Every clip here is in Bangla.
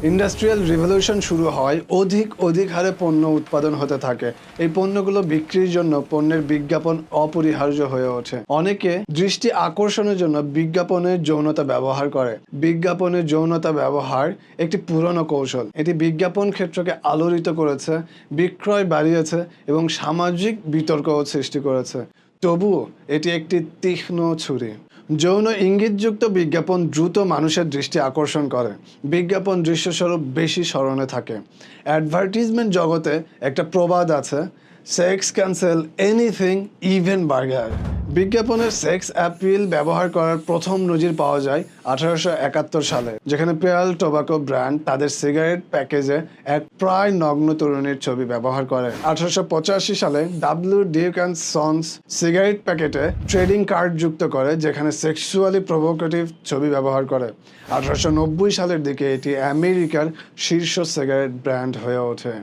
ইন্ডাস্ট্রিয়াল রিভলিউশন শুরু হয় অধিক হারে পণ্য উৎপাদন হতে থাকে। এই পণ্যগুলো বিক্রির জন্য পণ্যের বিজ্ঞাপন অপরিহার্য হয়ে ওঠে। অনেকে দৃষ্টি আকর্ষণের জন্য বিজ্ঞাপনের যৌনতা ব্যবহার করে। বিজ্ঞাপনের যৌনতা ব্যবহার একটি পুরনো কৌশল। এটি বিজ্ঞাপন ক্ষেত্রকে আলোড়িত করেছে, বিক্রয় বাড়িয়েছে এবং সামাজিক বিতর্কও সৃষ্টি করেছে। তবুও এটি একটি তীক্ষ্ণ ছুরি। যৌন ইঙ্গিতযুক্ত বিজ্ঞাপন দ্রুত মানুষের দৃষ্টি আকর্ষণ করে। বিজ্ঞাপন দৃশ্যস্বরূপ বেশি স্মরণে থাকে। অ্যাডভার্টিজমেন্ট জগতে একটা প্রবাদ আছে, sex cancel anything even burger. বিজ্ঞাপনের সেক্স অ্যাপিল ব্যবহার করার প্রথম নজির পাওয়া যায় 1871 সালে, যেখানে পেয়াল টোবাকো ব্র্যান্ড তাদের সিগারেট প্যাকেজে এক প্রায় নগ্ন তরুণীর ছবি ব্যবহার করে। 1885 সালে W Duke and sons cigarette প্যাকেটে ট্রেডিং কার্ড যুক্ত করে, যেখানে সেক্সুয়ালি প্রভোকেটিভ ছবি ব্যবহার করে। 1890 সালের দিকে এটি আমেরিকার শীর্ষ সিগারেট ব্র্যান্ড হয়ে ওঠে।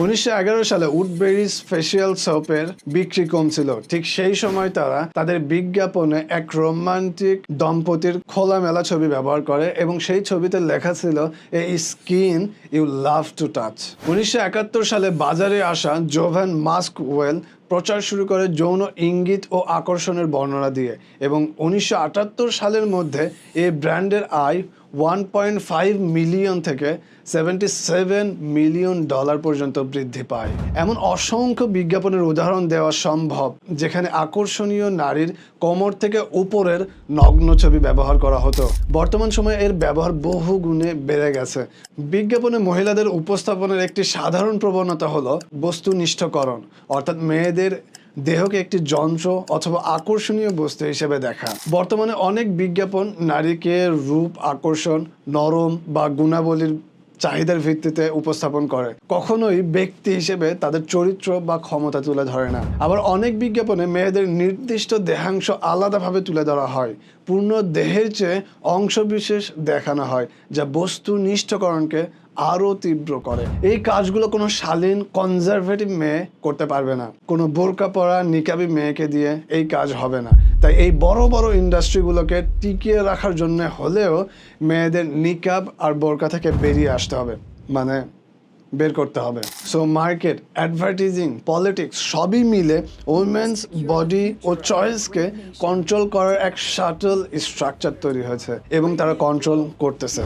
1911 সালে উডবেরিজ ফেসিয়াল সোপের বিক্রি কমছিল। ঠিক সেই সময় তারা তাদের বিজ্ঞাপনে এক রোমান্টিক দম্পতির খোলামেলা ছবি ব্যবহার করে এবং সেই ছবিতে লেখা ছিল, a skin you love to touch. 1971 সালে বাজারে আসা জোভান মাস্কওয়েল প্রচার শুরু করে যৌন ইঙ্গিত ও আকর্ষণের বর্ণনা দিয়ে, এবং 1978 সালের মধ্যে এই ব্র্যান্ডের আয় 1.5 মিলিয়ন থেকে $77 মিলিয়ন পর্যন্ত বৃদ্ধি পায়। এমন অসংখ্য বিজ্ঞাপনের উদাহরণ দেওয়া সম্ভব যেখানে আকর্ষণীয় নারীর কোমর থেকে উপরের নগ্ন ছবি ব্যবহার করা হতো। বর্তমান সময়ে এর ব্যবহার বহু গুণে বেড়ে গেছে। বিজ্ঞাপনে মহিলাদের উপস্থাপনের একটি সাধারণ প্রবণতা হলো বস্তুনিষ্ঠকরণ, অর্থাৎ মেয়েদের দেহকে একটি যন্ত্র অথবা আকর্ষণীয় বস্তু হিসেবে দেখা। বর্তমানে অনেক বিজ্ঞাপন নারীকে রূপ, আকর্ষণ, নরম বা গুণাবলীর চাহিদার ভিত্তিতে উপস্থাপন করে, কখনোই ব্যক্তি হিসেবে তাদের চরিত্র বা ক্ষমতা তুলে ধরে না। আবার অনেক বিজ্ঞাপনে মেয়েদের নির্দিষ্ট দেহাংশ আলাদাভাবে তুলে ধরা হয়, পূর্ণ দেহের চেয়ে অংশবিশেষ দেখানো হয়, যা বস্তুনিষ্ঠকরণকে আরও তীব্র করে। এই কাজগুলো কোনো শালীন কনজারভেটিভ মেয়ে করতে পারবে না। কোনো বোরকা পরা নিকাবি মেয়েকে দিয়ে এই কাজ হবে না। তাই এই বড় বড় ইন্ডাস্ট্রিগুলোকে টিকিয়ে রাখার জন্য হলেও মেয়েদের নিকাব আর বোরকা থেকে বেরিয়ে আসতে হবে, মানে বের করতে হবে। সো মার্কেট, অ্যাডভার্টাইজিং, পলিটিক্স সবই মিলে উইমেন্স বডি ও চয়েসকে কন্ট্রোল করার এক শাটল স্ট্রাকচার তৈরি হয়েছে এবং তারা কন্ট্রোল করতেছে।